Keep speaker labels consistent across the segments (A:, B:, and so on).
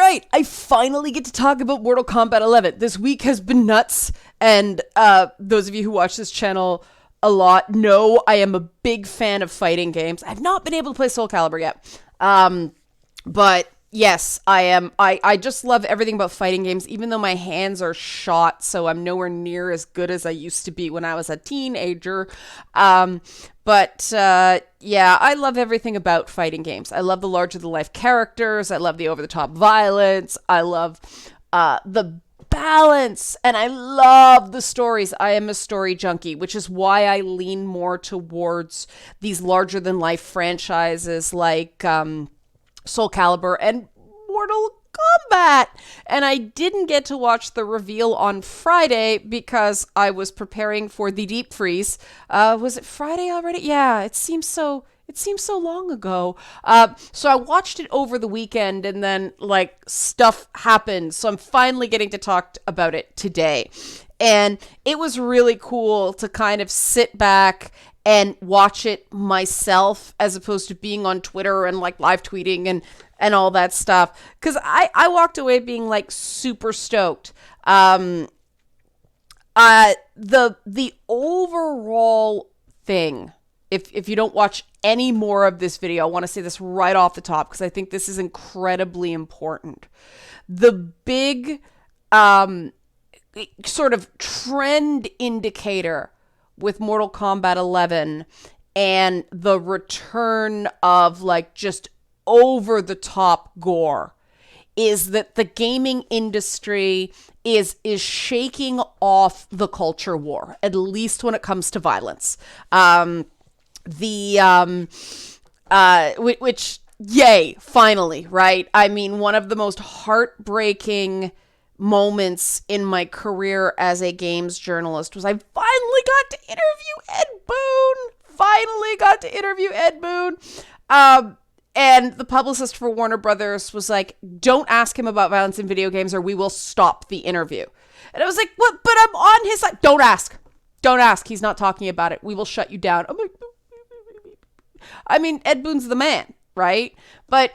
A: right, I finally get to talk about Mortal Kombat 11. This week has been nuts, and those of you who watch this channel a lot know I am a big fan of fighting games. I've not been able to play Soul Calibur yet, but yes, I am. I just love everything about fighting games, even though my hands are shot, so I'm nowhere near as good as I used to be when I was a teenager. Yeah, I love everything about fighting games. I love the larger-than-life characters. I love the over-the-top violence. I love the balance, and I love the stories. I am a story junkie, which is why I lean more towards these larger-than-life franchises like Soul Calibur and Mortal Kombat. And I didn't get to watch the reveal on Friday because I was preparing for the deep freeze. Was it Friday already? Yeah, it seems so long ago. So I watched it over the weekend, and then stuff happened. So I'm finally getting to talk about it today. And it was really cool to kind of sit back and watch it myself as opposed to being on Twitter and live tweeting and all that stuff. Because I walked away being super stoked. The overall thing, if you don't watch any more of this video, I want to say this right off the top because I think this is incredibly important. The big sort of trend indicator with Mortal Kombat 11 and the return of just over the top gore is that the gaming industry is shaking off the culture war, at least when it comes to violence. Which yay, finally, right? I mean, one of the most heartbreaking moments in my career as a games journalist was I finally got to interview Ed Boon. And the publicist for Warner Brothers was like, don't ask him about violence in video games or we will stop the interview. And I was like, what? But I'm on his side. Don't ask. He's not talking about it. We will shut you down. I'm like, I mean, Ed Boon's the man, right? But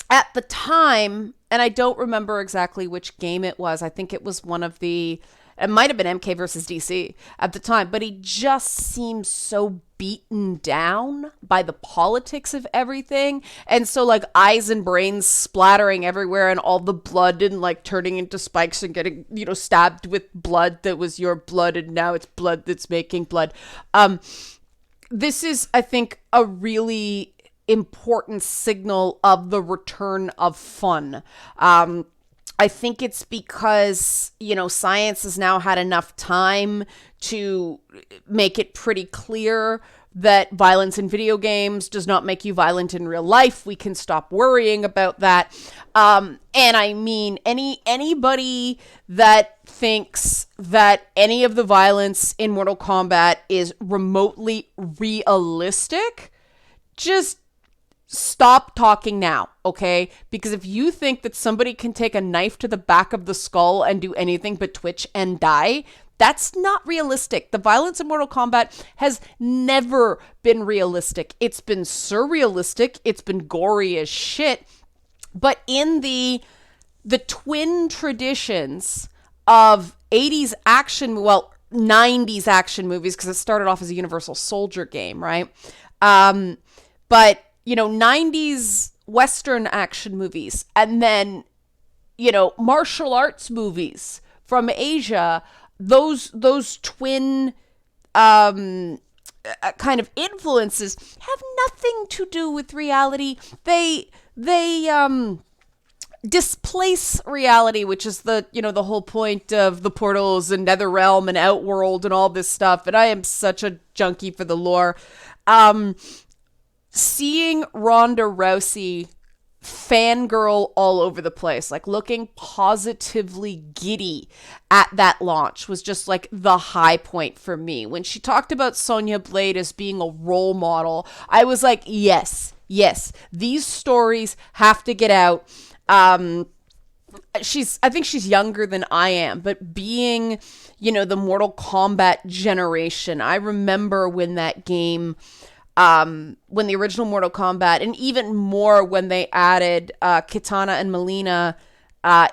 A: at the time, and I don't remember exactly which game it was. I think it was it might have been MK versus DC at the time, but he just seems so beaten down by the politics of everything. And so eyes and brains splattering everywhere and all the blood and turning into spikes and getting, stabbed with blood that was your blood and now it's blood that's making blood. This is, I think, a really important signal of the return of fun. I think it's because, science has now had enough time to make it pretty clear that violence in video games does not make you violent in real life. We can stop worrying about that. And I mean, anybody that thinks that any of the violence in Mortal Kombat is remotely realistic, just stop talking now, okay? Because if you think that somebody can take a knife to the back of the skull and do anything but twitch and die, that's not realistic. The violence in Mortal Kombat has never been realistic. It's been surrealistic. It's been gory as shit. But in the twin traditions of 80s action, 90s action movies, because it started off as a Universal Soldier game, right? But 90s Western action movies, and then, martial arts movies from Asia, those twin kind of influences have nothing to do with reality. They displace reality, which is the whole point of the portals and Netherrealm and Outworld and all this stuff. And I am such a junkie for the lore. Seeing Ronda Rousey fangirl all over the place, looking positively giddy at that launch was just the high point for me. When she talked about Sonya Blade as being a role model, I was like, yes, these stories have to get out. I think she's younger than I am, but being, the Mortal Kombat generation, I remember when that game, when the original Mortal Kombat, and even more when they added Kitana and Melina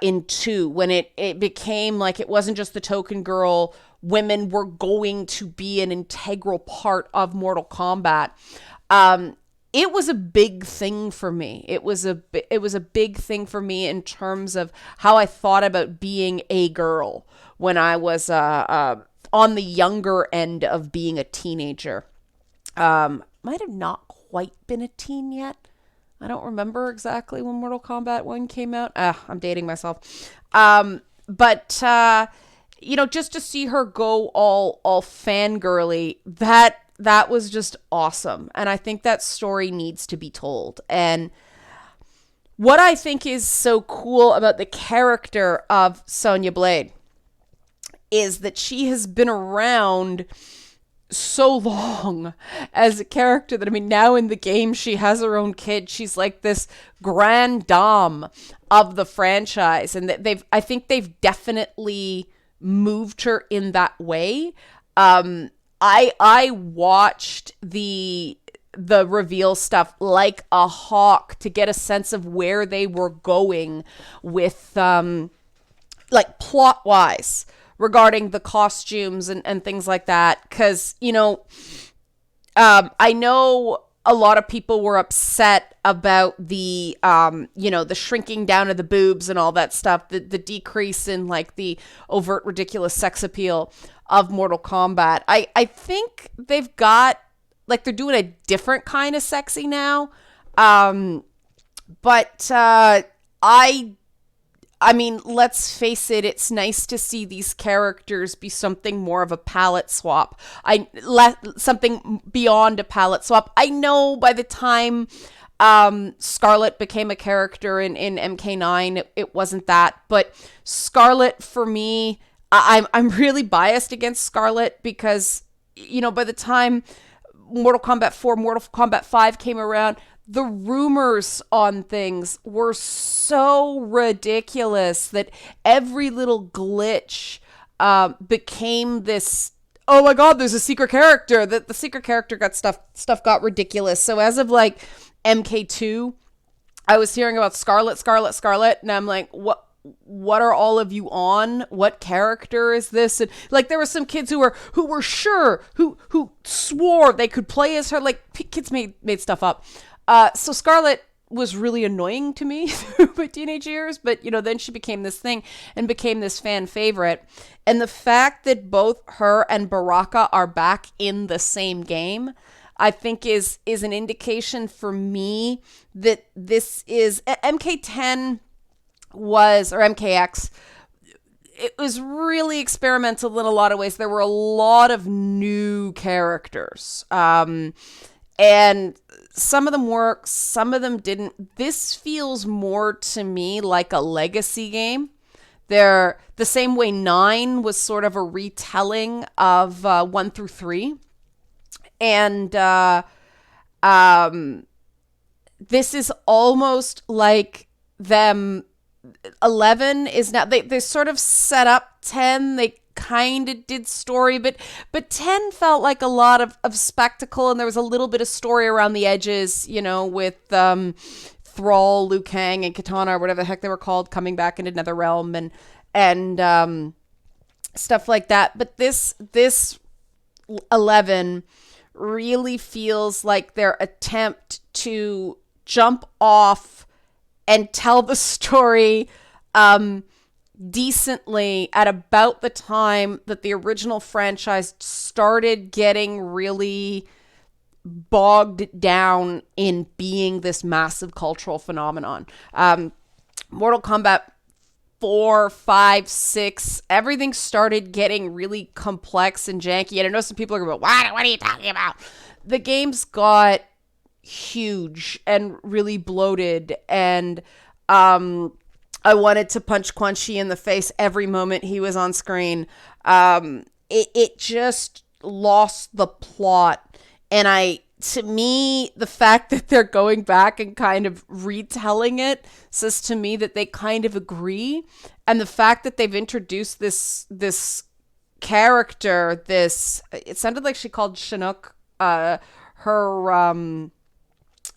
A: in 2, when it became like it wasn't just the token girl. Women were going to be an integral part of Mortal Kombat. It was a big thing for me. It was a big thing for me in terms of how I thought about being a girl when I was on the younger end of being a teenager. Might have not quite been a teen yet. I don't remember exactly when Mortal Kombat 1 came out. I'm dating myself. But just to see her go all fangirly, that was just awesome. And I think that story needs to be told. And what I think is so cool about the character of Sonya Blade is that she has been around so long as a character that, I mean, now in the game, she has her own kid. She's like this grand dame of the franchise. And that I think they've definitely moved her in that way. I watched the reveal stuff like a hawk to get a sense of where they were going with, like, plot-wise regarding the costumes and things like that. Because, I know a lot of people were upset about the, the shrinking down of the boobs and all that stuff, the decrease in, like, the overt, ridiculous sex appeal of Mortal Kombat. I think they've got, like, they're doing a different kind of sexy now. But I mean, let's face it, it's nice to see these characters be something more of a palette swap. Something beyond a palette swap. I know by the time Scarlet became a character in MK9, it wasn't that. But Scarlet, for me, I'm really biased against Scarlet because, by the time Mortal Kombat 4, Mortal Kombat 5 came around, the rumors on things were so ridiculous that every little glitch became this, oh my god, there's a secret character. That the secret character got stuff got ridiculous. So as of like MK2, I was hearing about Scarlet, and I'm like, what are all of you on? What character is this? And like, there were some kids who were sure, who swore they could play as her. Like, kids made stuff up. So Scarlet was really annoying to me through my teenage years, but then she became this thing and became this fan favorite. And the fact that both her and Baraka are back in the same game, I think is an indication for me that this is MK10 was, or MKX, it was really experimental in a lot of ways. There were a lot of new characters. And some of them work, some of them didn't. This feels more to me like a legacy game. They're the same way 9 was sort of a retelling of 1 through 3. And this is almost like them. 11 is now, they sort of set up 10. They kind of did story, but 10 felt like a lot of spectacle, and there was a little bit of story around the edges, with Thrall, Liu Kang, and Katana, or whatever the heck they were called, coming back into NetherRealm and stuff like that. But this 11 really feels like their attempt to jump off and tell the story decently at about the time that the original franchise started getting really bogged down in being this massive cultural phenomenon. Mortal Kombat 4, 5, 6, everything started getting really complex and janky. And I know some people are going, what are you talking about? The games got huge and really bloated, and I wanted to punch Quan Chi in the face every moment he was on screen. It just lost the plot. And to me, the fact that they're going back and kind of retelling it says to me that they kind of agree. And the fact that they've introduced this character, it sounded like she called Chinook, her, and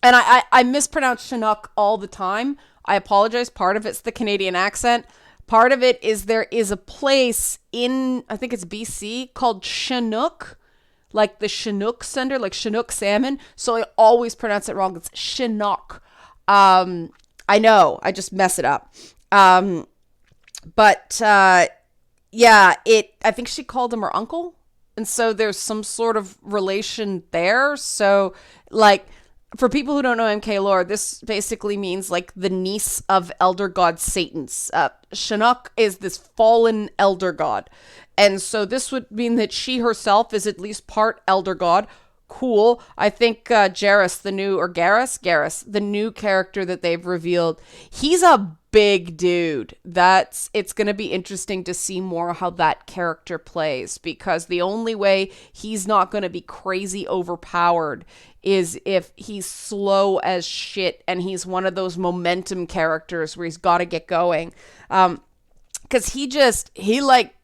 A: I mispronounce Chinook all the time. I apologize. Part of it's the Canadian accent. Part of it is there is a place in, I think it's BC, called Chinook, like the Chinook Center, like Chinook salmon. So I always pronounce it wrong. It's Chinook. I know, I just mess it up. But yeah, I think she called him her uncle. And so there's some sort of relation there. So, like, for people who don't know MK lore, this basically means, like, the niece of elder god Satan's. Chinook is this fallen elder god. And so this would mean that she herself is at least part elder god. Cool. I think Garrus, the new character that they've revealed, he's a big dude. It's going to be interesting to see more how that character plays, because the only way he's not going to be crazy overpowered is if he's slow as shit and he's one of those momentum characters where he's got to get going. Because he like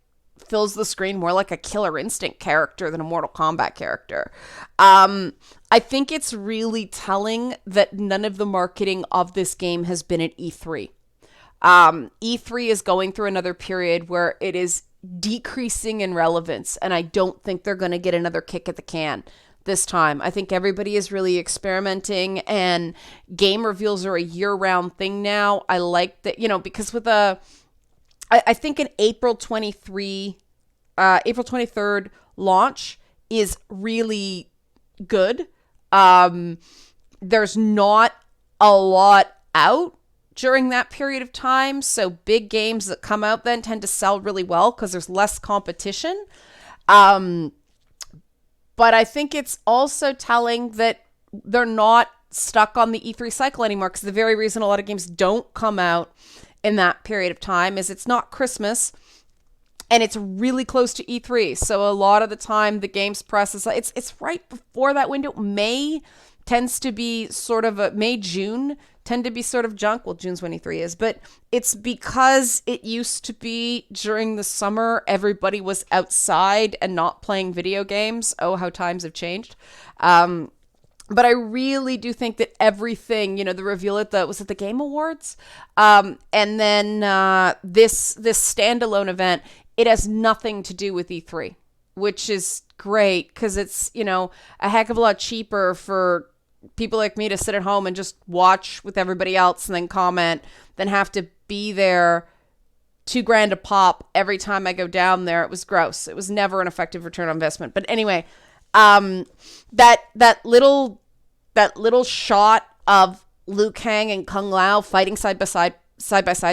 A: fills the screen more like a Killer Instinct character than a Mortal Kombat character. I think it's really telling that none of the marketing of this game has been at E3. E3 is going through another period where it is decreasing in relevance, and I don't think they're going to get another kick at the can this time. I think everybody is really experimenting, and game reveals are a year-round thing now. I like that, because with I think an April 23rd launch is really good. There's not a lot out during that period of time, so big games that come out then tend to sell really well because there's less competition. But I think it's also telling that they're not stuck on the E3 cycle anymore, because the very reason a lot of games don't come out in that period of time is it's not Christmas and it's really close to E3. So a lot of the time the games press is it's right before that window. May tends to be sort of June tend to be sort of junk. Well, June's when E3 is, but it's because it used to be during the summer, everybody was outside and not playing video games. Oh, how times have changed. But I really do think that everything, the reveal at was it the Game Awards? And then this standalone event, it has nothing to do with E3, which is great because it's, a heck of a lot cheaper for people like me to sit at home and just watch with everybody else and then comment than have to be there $2,000 a pop every time I go down there. It was gross. It was never an effective return on investment. But anyway, that little shot of Liu Kang and Kung Lao fighting side by side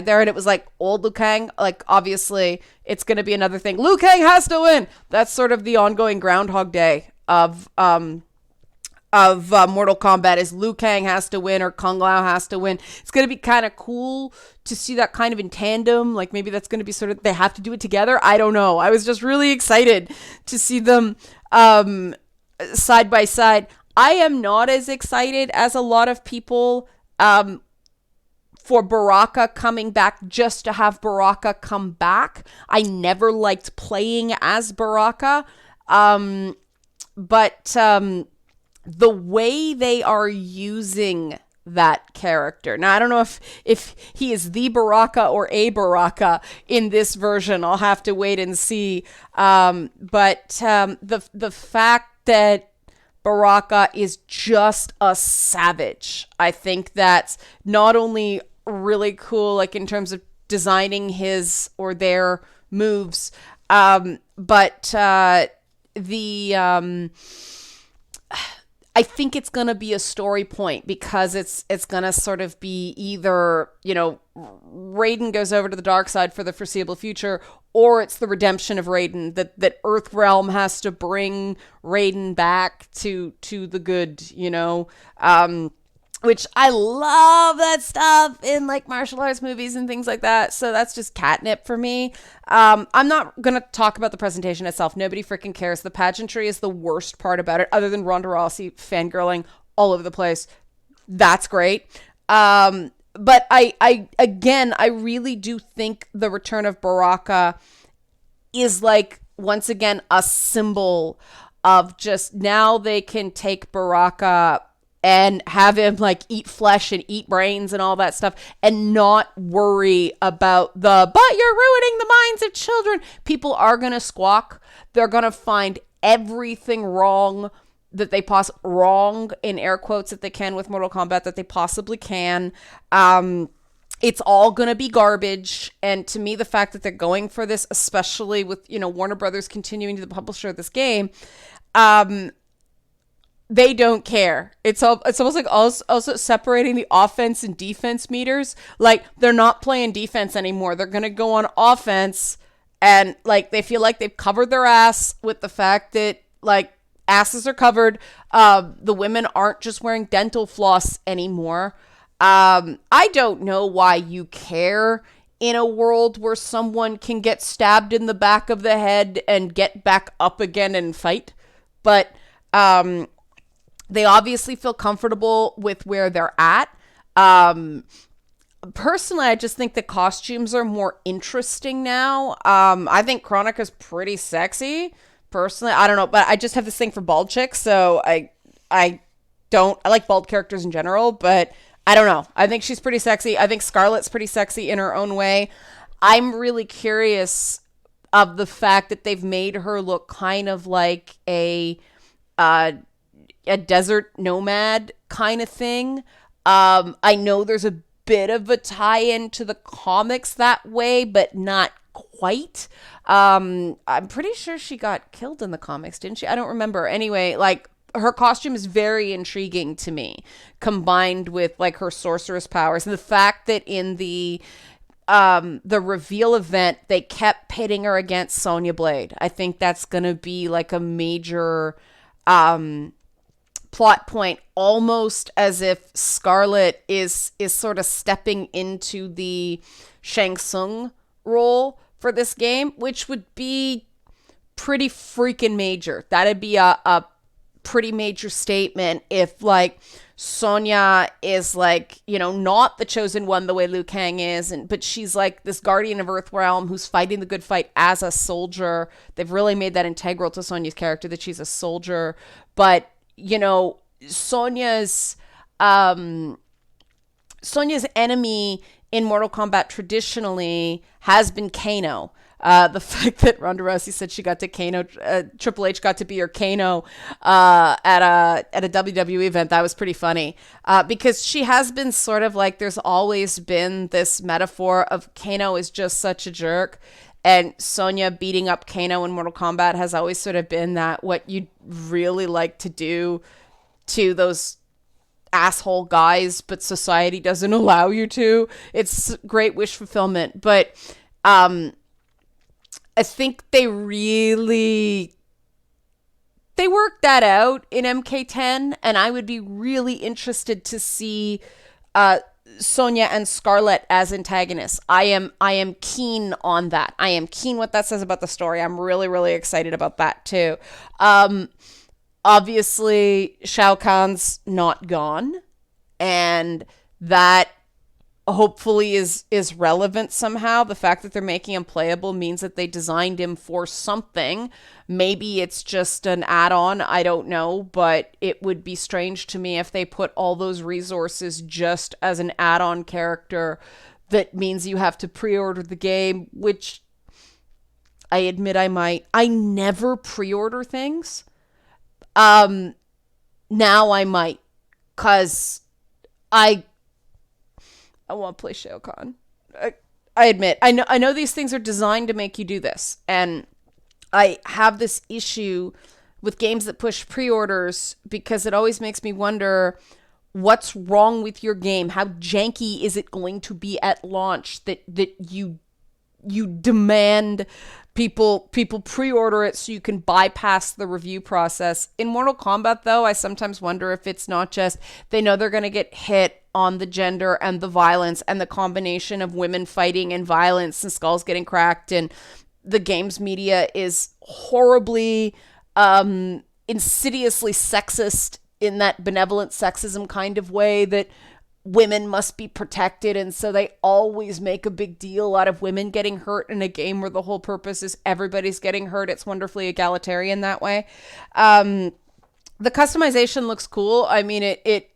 A: there, and it was like old Liu Kang, like obviously it's going to be another thing. Liu Kang has to win. That's sort of the ongoing Groundhog Day of Mortal Kombat, is Liu Kang has to win or Kung Lao has to win. It's going to be kind of cool to see that kind of in tandem. Like maybe that's going to be sort of, they have to do it together. I don't know. I was just really excited to see them side by side. I am not as excited as a lot of people for Baraka coming back just to have Baraka come back. I never liked playing as Baraka. But the way they are using that character. Now, I don't know if he is the Baraka or a Baraka in this version. I'll have to wait and see. But the fact that Baraka is just a savage, I think that's not only really cool, like in terms of designing his or their moves, but I think it's going to be a story point, because it's going to sort of be either, Raiden goes over to the dark side for the foreseeable future, or it's the redemption of Raiden, that Earthrealm has to bring Raiden back to the good, which I love that stuff in like martial arts movies and things like that. So that's just catnip for me. I'm not going to talk about the presentation itself. Nobody freaking cares. The pageantry is the worst part about it, other than Ronda Rousey fangirling all over the place. That's great. But I really do think the return of Baraka is like, once again, a symbol of just now they can take Baraka and have him like eat flesh and eat brains and all that stuff and not worry about but you're ruining the minds of children. People are going to squawk. They're going to find everything wrong that they wrong in air quotes that they can with Mortal Kombat that they possibly can. It's all going to be garbage. And to me, the fact that they're going for this, especially with, Warner Brothers continuing to be the publisher of this game, they don't care. It's almost like also separating the offense and defense meters. Like, they're not playing defense anymore. They're going to go on offense, and like they feel like they've covered their ass with the fact that like asses are covered. The women aren't just wearing dental floss anymore. I don't know why you care in a world where someone can get stabbed in the back of the head and get back up again and fight. But they obviously feel comfortable with where they're at. Personally, I just think the costumes are more interesting now. I think Kronika's pretty sexy. Personally, I don't know, but I just have this thing for bald chicks, so I like bald characters in general, but I don't know. I think she's pretty sexy. I think Scarlett's pretty sexy in her own way. I'm really curious of the fact that they've made her look kind of like a desert nomad kind of thing. I know there's a bit of a tie-in to the comics that way, but not quite. I'm pretty sure she got killed in the comics, didn't she? I don't remember. Anyway, like, her costume is very intriguing to me, combined with like her sorceress powers, and the fact that in the reveal event they kept pitting her against Sonya Blade. I think that's gonna be like a major plot point, almost as if Scarlett is sort of stepping into the Shang Tsung role for this game, which would be pretty freaking major. That'd be a pretty major statement if like Sonya is like, not the chosen one the way Liu Kang is, but she's like this guardian of Earthrealm who's fighting the good fight as a soldier. They've really made that integral to Sonya's character, that she's a soldier. But Sonya's enemy in Mortal Kombat traditionally has been Kano. The fact that Ronda Rousey said she got to Kano, Triple H got to be her Kano at a WWE event, that was pretty funny. Because she has been sort of like, there's always been this metaphor of Kano is just such a jerk. And Sonya beating up Kano in Mortal Kombat has always sort of been that what you'd really like to do to those asshole guys, but society doesn't allow you to. It's great wish fulfillment. But I think they worked that out in MK10, and I would be really interested to see Sonya and Scarlett as antagonists. I am keen on that. I am keen what that says about the story. I'm really, really excited about that too. Obviously, Shao Kahn's not gone, and that hopefully is relevant somehow. The fact that they're making him playable means that they designed him for something. Maybe it's just an add-on, I don't know, but it would be strange to me if they put all those resources just as an add-on character that means you have to pre-order the game, which I admit I might. I never pre-order things. Now I might, cause I want to play Shao Kahn. I admit, I know these things are designed to make you do this, and I have this issue with games that push pre-orders because it always makes me wonder what's wrong with your game. How janky is it going to be at launch that you demand people pre-order it so you can bypass the review process? In Mortal Kombat, though, I sometimes wonder if it's not just they know they're going to get hit on the gender and the violence and the combination of women fighting and violence and skulls getting cracked, and the games media is horribly insidiously sexist in that benevolent sexism kind of way that women must be protected, and so they always make a big deal out of women getting hurt in a game where the whole purpose is everybody's getting hurt. It's wonderfully egalitarian that way. The customization looks cool. I mean, it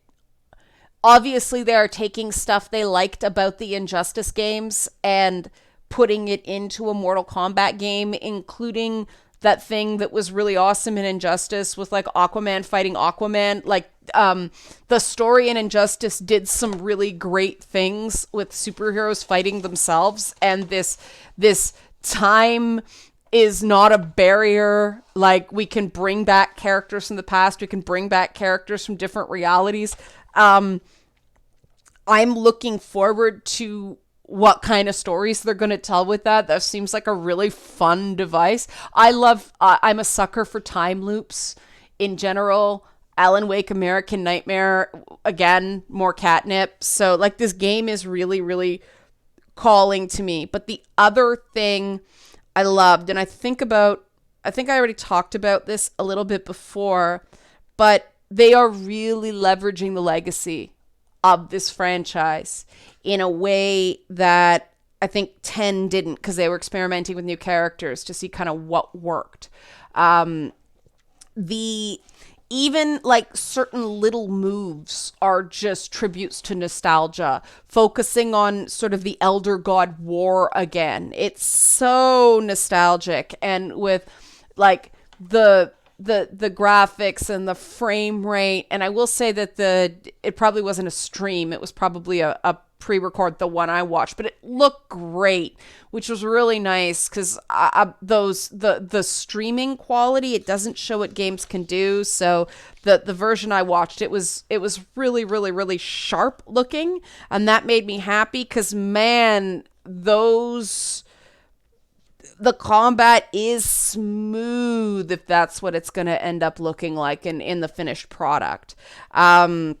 A: obviously they are taking stuff they liked about the Injustice games and putting it into a Mortal Kombat game, including that thing that was really awesome in Injustice with like Aquaman fighting Aquaman. Like the story in Injustice did some really great things with superheroes fighting themselves, and this time is not a barrier. Like, we can bring back characters from the past, we can bring back characters from different realities. I'm looking forward to what kind of stories they're going to tell with that. That seems like a really fun device. I'm a sucker for time loops in general. Alan Wake, American Nightmare, again, more catnip. So, like, this game is really, really calling to me. But the other thing I loved, and I think I already talked about this a little bit before, but they are really leveraging the legacy of this franchise in a way that I think 10 didn't, because they were experimenting with new characters to see kind of what worked. Even like certain little moves are just tributes to nostalgia, focusing on sort of the Elder God War again. It's so nostalgic, and with like the graphics and the frame rate. And I will say that it probably wasn't a stream. It was probably a pre-record, the one I watched, but it looked great, which was really nice, because the streaming quality, it doesn't show what games can do. So the version I watched, it was really, really, really sharp looking, and that made me happy, because man, the combat is smooth, if that's what it's going to end up looking like in the finished product. And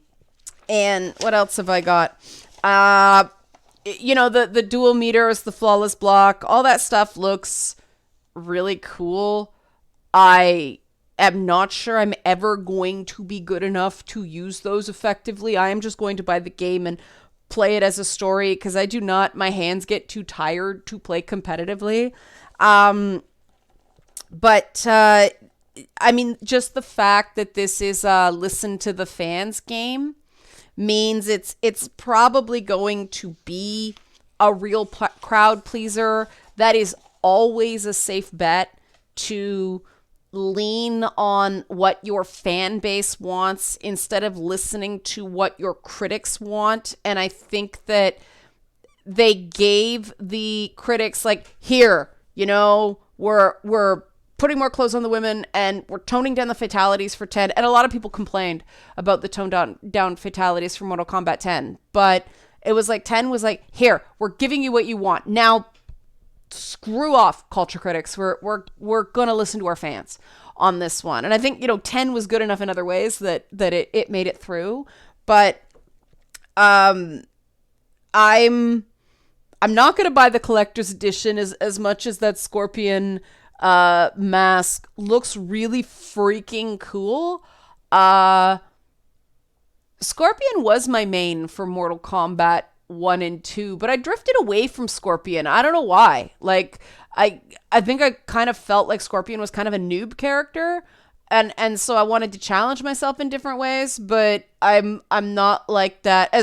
A: what else have I got? The dual meters, the flawless block, all that stuff looks really cool. I am not sure I'm ever going to be good enough to use those effectively. I am just going to buy the game and play it as a story, because my hands get too tired to play competitively. Just the fact that this is a listen to the fans game means it's probably going to be a real crowd pleaser. That is always a safe bet, to lean on what your fan base wants instead of listening to what your critics want. And I think that they gave the critics, like, here, we're putting more clothes on the women, and we're toning down the fatalities for 10. And a lot of people complained about the toned down fatalities for Mortal Kombat 10. But it was like 10 was like, here, we're giving you what you want. Now, screw off, culture critics. We're gonna listen to our fans on this one. And I think 10 was good enough in other ways that it made it through. But I'm not gonna buy the collector's edition as much as that Scorpion mask looks really freaking cool. Scorpion was my main for Mortal Kombat 1 and 2, but I drifted away from Scorpion. I don't know why. Like, I think I kind of felt like Scorpion was kind of a noob character, and so I wanted to challenge myself in different ways, but I'm not like that.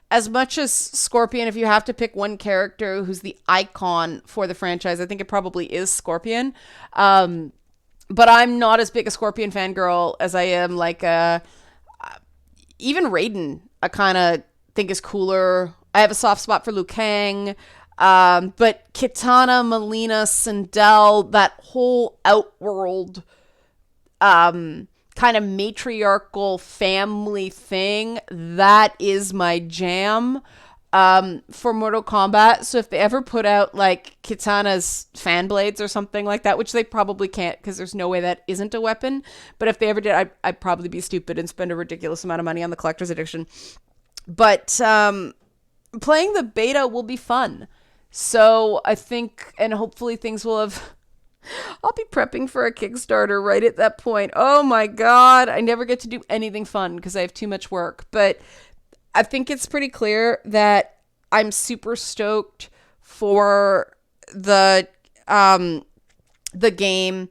A: As much as Scorpion, if you have to pick one character who's the icon for the franchise, I think it probably is Scorpion. But I'm not as big a Scorpion fangirl as I am like even Raiden. I kind of think is cooler. I have a soft spot for Liu Kang. But Kitana, Melina, Sindel, that whole Outworld kind of matriarchal family thing, that is my jam for Mortal Kombat. So if they ever put out like Kitana's fan blades or something like that, which they probably can't, because there's no way that isn't a weapon, but if they ever did, I'd probably be stupid and spend a ridiculous amount of money on the collector's edition. But playing the beta will be fun. So I think, and hopefully things will have... I'll be prepping for a Kickstarter right at that point. Oh my God. I never get to do anything fun because I have too much work. But I think it's pretty clear that I'm super stoked for the game.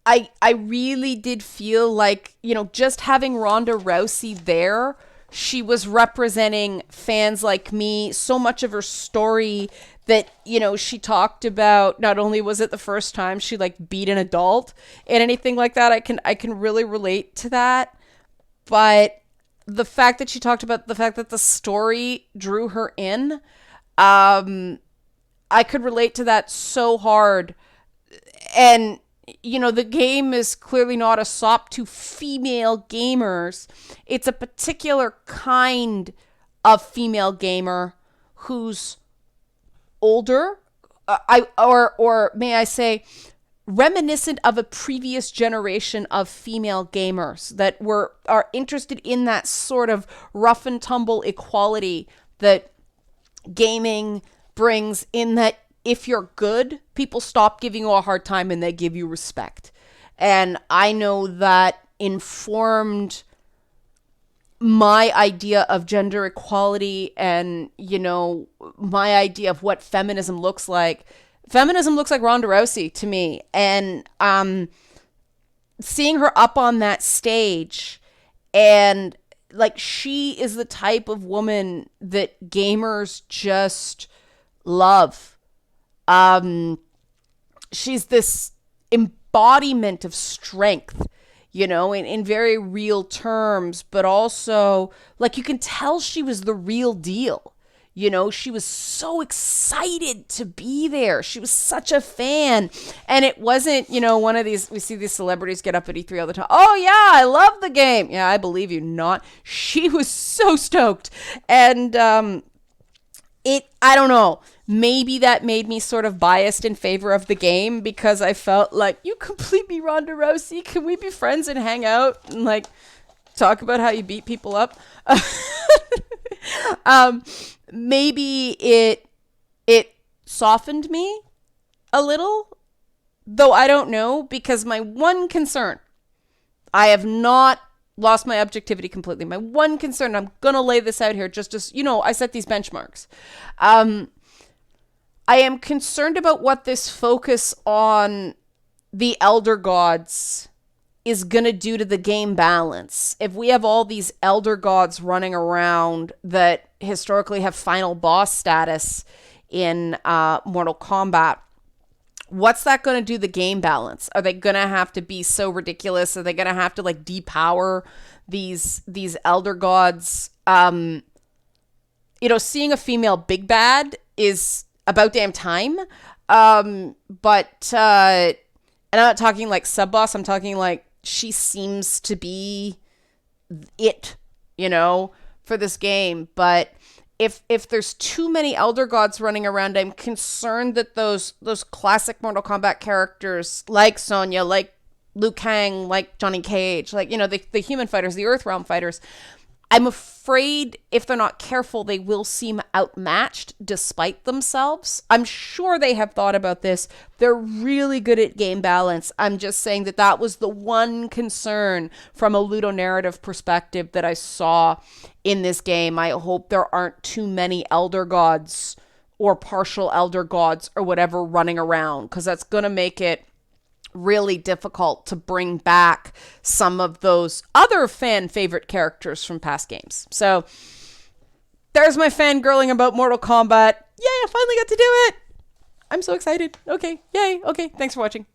A: I really did feel like, just having Ronda Rousey there she was representing fans like me. So much of her story that, you know, she talked about, not only was it the first time she like beat an adult and anything like that, I can really relate to that. But the fact that she talked about the fact that the story drew her in, I could relate to that so hard. And, you know, the game is clearly not a sop to female gamers. It's a particular kind of female gamer who's older, or may I say, reminiscent of a previous generation of female gamers that are interested in that sort of rough and tumble equality that gaming brings, in that if you're good, people stop giving you a hard time and they give you respect. And I know that informed my idea of gender equality and, you know, my idea of what feminism looks like. Feminism looks like Ronda Rousey to me. And seeing her up on that stage, and like, she is the type of woman that gamers just love. She's this embodiment of strength, you know, in very real terms, but also, like, you can tell she was the real deal. You know, she was so excited to be there. She was such a fan. And it wasn't, you know, one of these, we see these celebrities get up at E3 all the time. Oh, yeah, I love the game. Yeah, I believe you not. She was so stoked. And I don't know. Maybe that made me sort of biased in favor of the game, because I felt like, you complete me, Ronda Rousey. Can we be friends and hang out and like talk about how you beat people up? Maybe it softened me a little, though I don't know, because my one concern, I have not lost my objectivity completely. My one concern, I'm going to lay this out here just as, you know, I set these benchmarks. I am concerned about what this focus on the elder gods is going to do to the game balance. If we have all these elder gods running around that historically have final boss status in Mortal Kombat, what's that going to do to the game balance? Are they going to have to be so ridiculous? Are they going to have to like depower these elder gods? You know, seeing a female big bad is about damn time. But and I'm not talking like sub boss. I'm talking like, she seems to be it, you know, for this game. But if there's too many elder gods running around, I'm concerned that those classic Mortal Kombat characters like Sonya, like Liu Kang, like Johnny Cage, like, you know, the human fighters, the Earthrealm fighters, I'm afraid if they're not careful, they will seem outmatched despite themselves. I'm sure they have thought about this. They're really good at game balance. I'm just saying that was the one concern from a ludonarrative perspective that I saw in this game. I hope there aren't too many elder gods or partial elder gods or whatever running around, because that's going to make it really difficult to bring back some of those other fan favorite characters from past games. So there's my fangirling about Mortal Kombat. Yay, I finally got to do it. I'm so excited. Okay, yay. Okay, thanks for watching.